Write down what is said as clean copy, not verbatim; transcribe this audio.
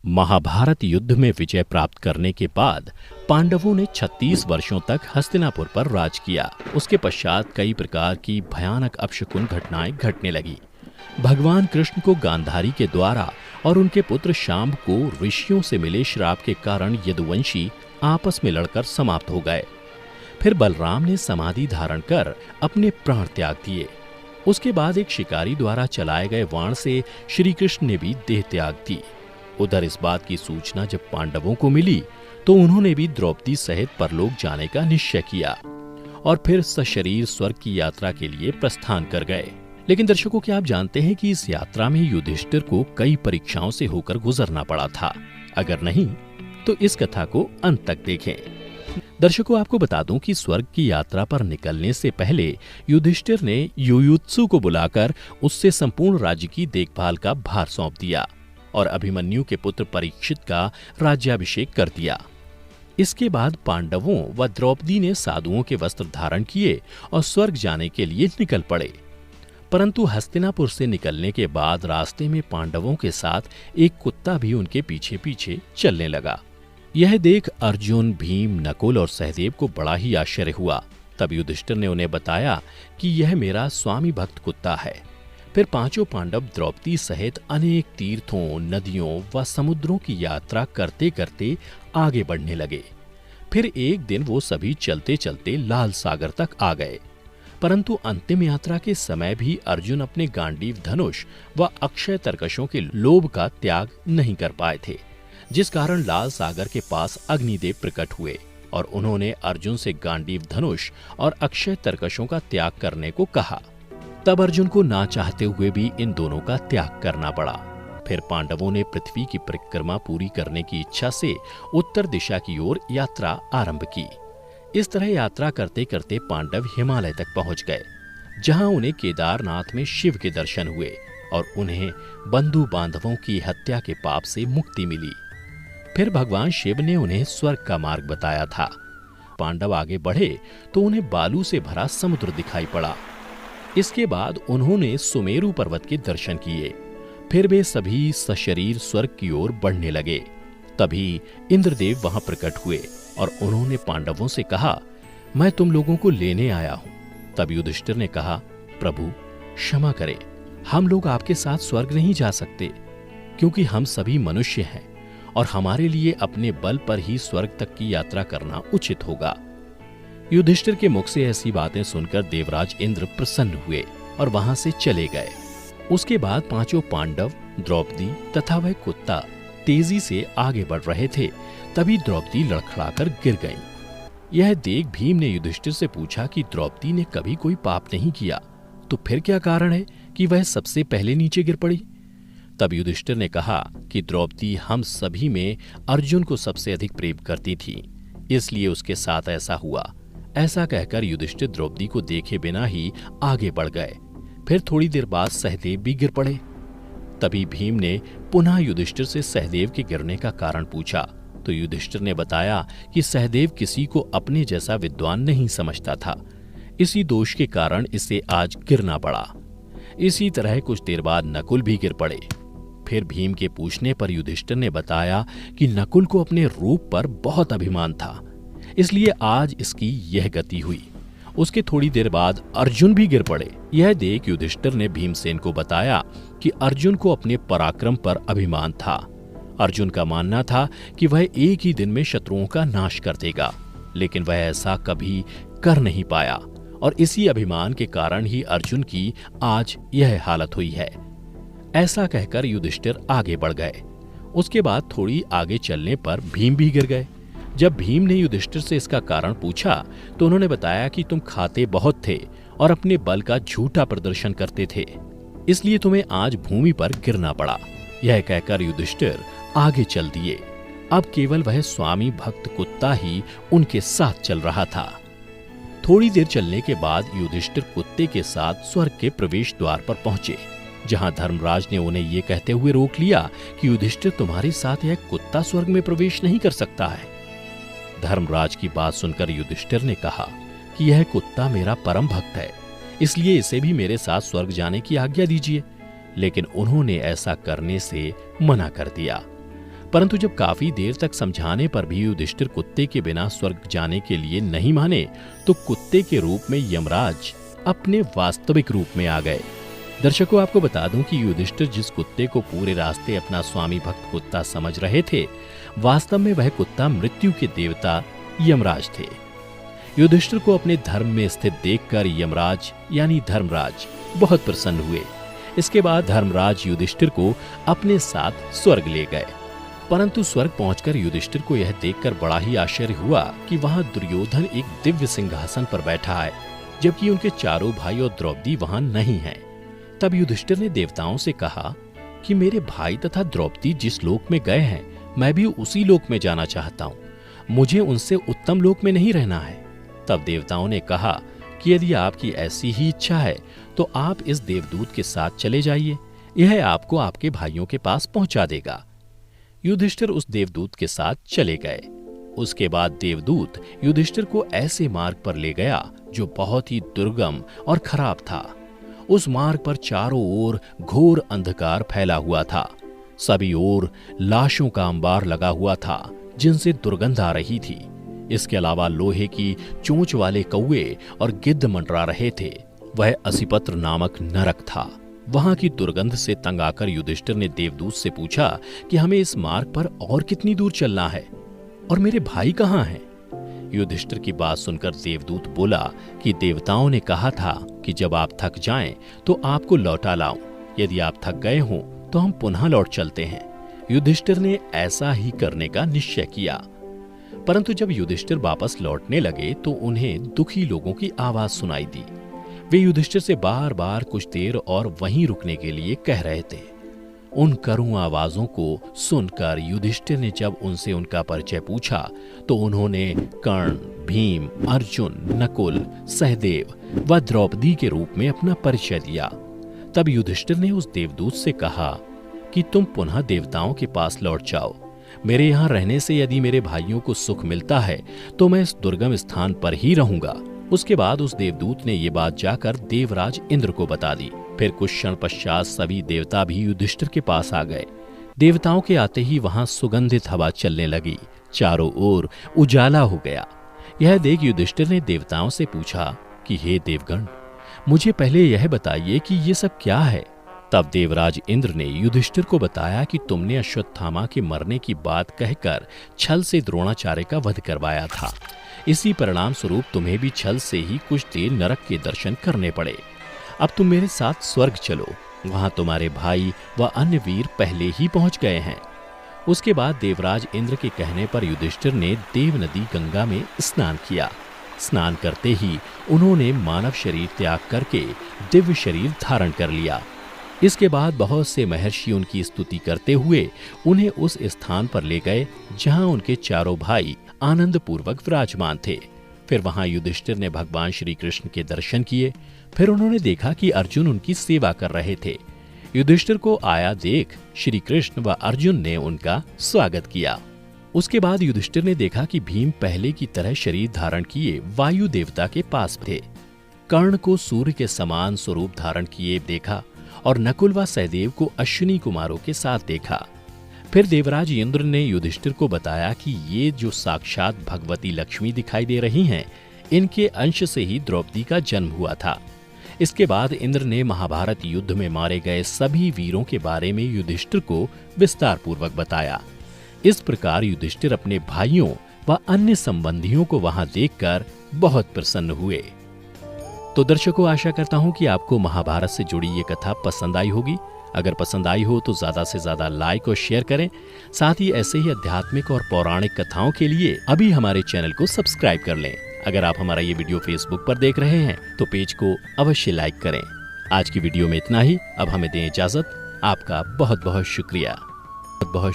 महाभारत युद्ध में विजय प्राप्त करने के बाद पांडवों ने 36 वर्षों तक हस्तिनापुर पर राज किया। उसके पश्चात कई प्रकार की भयानक अपशकुन घटनाएं घटने लगी। भगवान कृष्ण को गांधारी के द्वारा और उनके पुत्र शांब को ऋषियों से मिले श्राप के कारण यदुवंशी आपस में लड़कर समाप्त हो गए। फिर बलराम ने समाधि धारण कर अपने प्राण त्याग दिए। उसके बाद एक शिकारी द्वारा चलाए गए वाण से श्री कृष्ण ने भी देह त्याग दी। उधर इस बात की सूचना जब पांडवों को मिली तो उन्होंने भी द्रौपदी सहित परलोक जाने का निश्चय किया और फिर सशरीर स्वर्ग की यात्रा के लिए प्रस्थान कर गए। लेकिन दर्शकों, क्या आप जानते हैं कि इस यात्रा में युधिष्ठिर को कई परीक्षाओं से होकर गुजरना पड़ा था? अगर नहीं तो इस कथा को अंत तक देखें। दर्शकों, आपको बता दूं कि स्वर्ग की यात्रा पर निकलने से पहले युधिष्ठिर ने युयुत्सु को बुलाकर उससे संपूर्ण राज्य की देखभाल का भार सौंप दिया और अभिमन्यु के पुत्र परीक्षित का राज्याभिषेक कर दिया। इसके बाद पांडवों व द्रौपदी ने साधुओं के वस्त्र धारण किए और स्वर्ग जाने के लिए निकल पड़े। परंतु हस्तिनापुर से निकलने के बाद रास्ते में पांडवों के साथ एक कुत्ता भी उनके पीछे पीछे चलने लगा। यह देख अर्जुन, भीम, नकुल और सहदेव को बड़ा ही आश्चर्य हुआ। तब युधिष्ठिर ने उन्हें बताया कि यह मेरा स्वामी भक्त कुत्ता है। फिर पांचों पांडव द्रौपदी सहित अनेक तीर्थों, नदियों व समुद्रों की यात्रा करते करते आगे बढ़ने लगे। फिर एक दिन वो सभी चलते चलते लाल सागर तक आ गए। परंतु अंतिम यात्रा के समय भी अर्जुन अपने गांडीव धनुष व अक्षय तरकशों के लोभ का त्याग नहीं कर पाए थे, जिस कारण लाल सागर के पास अग्निदेव प्रकट हुए और उन्होंने अर्जुन से गांडीव धनुष और अक्षय तरकशों का त्याग करने को कहा। तब अर्जुन को ना चाहते हुए भी इन दोनों का त्याग करना पड़ा। फिर पांडवों ने पृथ्वी की परिक्रमा पूरी करने की इच्छा से उत्तर दिशा की ओर यात्रा आरंभ की। इस तरह यात्रा करते करते पांडव हिमालय तक पहुंच गए, जहां उन्हें केदारनाथ में शिव के दर्शन हुए और उन्हें बंधु बांधवों की हत्या के पाप से मुक्ति मिली। फिर भगवान शिव ने उन्हें स्वर्ग का मार्ग बताया था। पांडव आगे बढ़े तो उन्हें बालू से भरा समुद्र दिखाई पड़ा। इसके बाद उन्होंने सुमेरु पर्वत के दर्शन किए। फिर वे सभी सशरीर स्वर्ग की ओर बढ़ने लगे। तभी इंद्रदेव वहां प्रकट हुए और उन्होंने पांडवों से कहा, मैं तुम लोगों को लेने आया हूं। तब युधिष्ठिर ने कहा, प्रभु क्षमा करें, हम लोग आपके साथ स्वर्ग नहीं जा सकते, क्योंकि हम सभी मनुष्य हैं और हमारे लिए अपने बल पर ही स्वर्ग तक की यात्रा करना उचित होगा। युधिष्ठिर के मुख से ऐसी बातें सुनकर देवराज इंद्र प्रसन्न हुए और वहां से चले गए। उसके बाद पांचों पांडव, द्रौपदी तथा वह कुत्ता तेजी से आगे बढ़ रहे थे। तभी द्रौपदी लड़खड़ाकर गिर गईं। यह देख भीम ने युधिष्ठिर से पूछा कि द्रौपदी ने कभी कोई पाप नहीं किया, तो फिर क्या कारण है कि वह सबसे पहले नीचे गिर पड़ी? तब युधिष्ठिर ने कहा कि द्रौपदी हम सभी में अर्जुन को सबसे अधिक प्रेम करती थी, इसलिए उसके साथ ऐसा हुआ। ऐसा कहकर युधिष्ठिर द्रौपदी को देखे बिना ही आगे बढ़ गए। फिर थोड़ी देर बाद सहदेव भी गिर पड़े। तभी भीम ने पुनः युधिष्ठिर से सहदेव के गिरने का कारण पूछा तो युधिष्ठिर ने बताया कि सहदेव किसी को अपने जैसा विद्वान नहीं समझता था, इसी दोष के कारण इसे आज गिरना पड़ा। इसी तरह कुछ देर बाद नकुल भी गिर पड़े। फिर भीम के पूछने पर युधिष्ठिर ने बताया कि नकुल को अपने रूप पर बहुत अभिमान था, इसलिए आज इसकी यह गति हुई। उसके थोड़ी देर बाद अर्जुन भी गिर पड़े। यह देख युधिष्ठिर ने भीमसेन को बताया कि अर्जुन को अपने पराक्रम पर अभिमान था। अर्जुन का मानना था कि वह एक ही दिन में शत्रुओं का नाश कर देगा, लेकिन वह ऐसा कभी कर नहीं पाया और इसी अभिमान के कारण ही अर्जुन की आज यह हालत हुई है। ऐसा कहकर युधिष्ठिर आगे बढ़ गए। उसके बाद थोड़ी आगे चलने पर भीम भी गिर गए। जब भीम ने युधिष्ठिर से इसका कारण पूछा तो उन्होंने बताया कि तुम खाते बहुत थे और अपने बल का झूठा प्रदर्शन करते थे, इसलिए तुम्हें आज भूमि पर गिरना पड़ा। यह कहकर युधिष्ठिर आगे चल दिए। अब केवल वह स्वामी भक्त कुत्ता ही उनके साथ चल रहा था। थोड़ी देर चलने के बाद युधिष्ठिर कुत्ते के साथ स्वर्ग के प्रवेश द्वार पर पहुंचे, जहां धर्मराज ने उन्हें ये कहते हुए रोक लिया कि युधिष्ठिर तुम्हारे साथ यह कुत्ता स्वर्ग में प्रवेश नहीं कर सकता है। धर्मराज की बात सुनकर युधिष्ठिर ने कहा कि यह कुत्ता मेरा परम भक्त है, इसलिए इसे भी मेरे साथ स्वर्ग जाने की आज्ञा दीजिए। लेकिन उन्होंने ऐसा करने से मना कर दिया। परंतु जब काफी देर तक समझाने पर भी युधिष्ठिर कुत्ते के बिना स्वर्ग जाने के लिए नहीं माने, तो कुत्ते के रूप में यमराज अपने वास्तविक रूप में आ गए। दर्शकों, आपको बता दूं कि युधिष्ठिर जिस कुत्ते को पूरे रास्ते अपना स्वामी भक्त कुत्ता समझ रहे थे, वास्तव में वह कुत्ता मृत्यु के देवता यमराज थे। युधिष्ठिर को अपने धर्म में स्थित देखकर यमराज यानी धर्मराज बहुत प्रसन्न हुए। इसके बाद धर्मराज युधिष्ठिर को अपने साथ स्वर्ग ले गए। परंतु स्वर्ग पहुंचकर युधिष्ठिर को यह देखकर बड़ा ही आश्चर्य हुआ कि वहां दुर्योधन एक दिव्य सिंहासन पर बैठा है, जबकि उनके चारों भाई और द्रौपदी वहां नहीं हैं। तब युधिष्ठिर ने देवताओं से कहा कि मेरे भाई तथा द्रौपदी जिस लोक में गए हैं, मैं भी उसी लोक में जाना चाहता हूँ। मुझे उनसे उत्तम लोक में नहीं रहना है। तब देवताओं ने कहा कि यदि आपकी ऐसी ही इच्छा है तो आप इस देवदूत के साथ चले जाइए, यह आपको आपके भाइयों के पास पहुंचा देगा। युधिष्ठिर उस देवदूत के साथ चले गए। उसके बाद देवदूत युधिष्ठिर को ऐसे मार्ग पर ले गया जो बहुत ही दुर्गम और खराब था। उस मार्ग पर चारों ओर घोर अंधकार फैला हुआ था। सभी ओर लाशों का अंबार लगा हुआ था जिनसे दुर्गंध आ रही थी। इसके अलावा लोहे की चोंच वाले कौवे और गिद्ध मंडरा रहे थे। वह असिपत्र नामक नरक था। वहां की दुर्गंध से तंग आकर युधिष्ठिर ने देवदूत से पूछा कि हमें इस मार्ग पर और कितनी दूर चलना है और मेरे भाई कहाँ हैं? युधिष्ठिर की बात सुनकर देवदूत बोला कि देवताओं ने कहा था कि जब आप थक जाएं तो आपको लौटा लाऊं। यदि आप थक गए हों तो हम पुनः लौट चलते हैं। युधिष्ठिर ने ऐसा ही करने का निश्चय किया। परंतु जब युधिष्ठिर वापस लौटने लगे तो उन्हें दुखी लोगों की आवाज सुनाई दी। वे युधिष्ठिर से बार बार कुछ देर और वहीं रुकने के लिए कह रहे थे। उन करुण आवाजों को सुनकर युधिष्ठिर ने जब उनसे उनका परिचय पूछा तो उन्होंने कर्ण, भीम, अर्जुन, नकुल, सहदेव व द्रौपदी के रूप में अपना परिचय दिया। तब युधिष्ठिर ने उस देवदूत से कहा कि तुम पुनः देवताओं के पास लौट जाओ। मेरे यहाँ रहने से यदि मेरे भाइयों को सुख मिलता है तो मैं इस दुर्गम स्थान पर ही रहूंगा। उसके बाद उस देवदूत ने ये बात जाकर देवराज इंद्र को बता दी। फिर कुछ क्षण पश्चात सभी देवता भी युधिष्ठिर के पास आ गए। देवताओं के आते ही वहां सुगंधित हवा चलने लगी। चारों ओर उजाला हो गया। यह देख युधिष्ठिर ने देवताओं से पूछा कि हे देवगण, मुझे पहले यह बताइए कि ये सब क्या है। तब देवराज इंद्र ने युधिष्ठिर को बताया कि तुमने अश्वत्थामा के मरने की बात कहकर छल से द्रोणाचार्य का वध करवाया था। इसी परिणाम स्वरूप तुम्हें भी छल से ही कुछ देर नरक के दर्शन करने पड़े। अब तुम मेरे साथ स्वर्ग चलो, वहां तुम्हारे भाई व अन्य वीर पहले ही पहुंच गए हैं। उसके बाद देवराज इंद्र के कहने पर युधिष्ठिर ने देव नदी गंगा में स्नान किया। स्नान करते ही उन्होंने मानव शरीर त्याग करके दिव्य शरीर धारण कर लिया। इसके बाद बहुत से महर्षि उनकी स्तुति करते हुए उन्हें उस स्थान पर ले गए जहां उनके चारों भाई आनंद पूर्वक विराजमान थे। फिर वहां युधिष्ठिर ने भगवान श्री कृष्ण के दर्शन किए। फिर उन्होंने देखा कि अर्जुन उनकी सेवा कर रहे थे। युधिष्ठिर को आया देख श्री कृष्ण व अर्जुन ने उनका स्वागत किया। उसके बाद युधिष्ठिर ने देखा कि भीम पहले की तरह शरीर धारण किए वायु देवता के पास थे। कर्ण को सूर्य के समान स्वरूप धारण किए देखा और नकुल व सहदेव को अश्विनी कुमारों के साथ देखा। फिर देवराज इंद्र ने युधिष्ठिर को बताया कि ये जो साक्षात भगवती लक्ष्मी दिखाई दे रही हैं, इनके अंश से ही द्रौपदी का जन्म हुआ था। इसके बाद इंद्र ने महाभारत युद्ध में मारे गए सभी वीरों के बारे में युधिष्ठिर को विस्तार पूर्वक बताया। इस प्रकार युधिष्ठिर अपने भाइयों व अन्य संबंधियों को वहां देखकर बहुत प्रसन्न हुए। तो दर्शकों, आशा करता हूं कि आपको महाभारत से जुड़ी ये कथा पसंद आई होगी। अगर पसंद आई हो तो ज्यादा से ज्यादा लाइक और शेयर करें। साथ ही ऐसे ही आध्यात्मिक और पौराणिक कथाओं के लिए अभी हमारे चैनल को सब्सक्राइब कर लें। अगर आप हमारा ये वीडियो फेसबुक पर देख रहे हैं तो पेज को अवश्य लाइक करें। आज की वीडियो में इतना ही। अब हमें दें इजाजत। आपका बहुत बहुत शुक्रिया। बहुत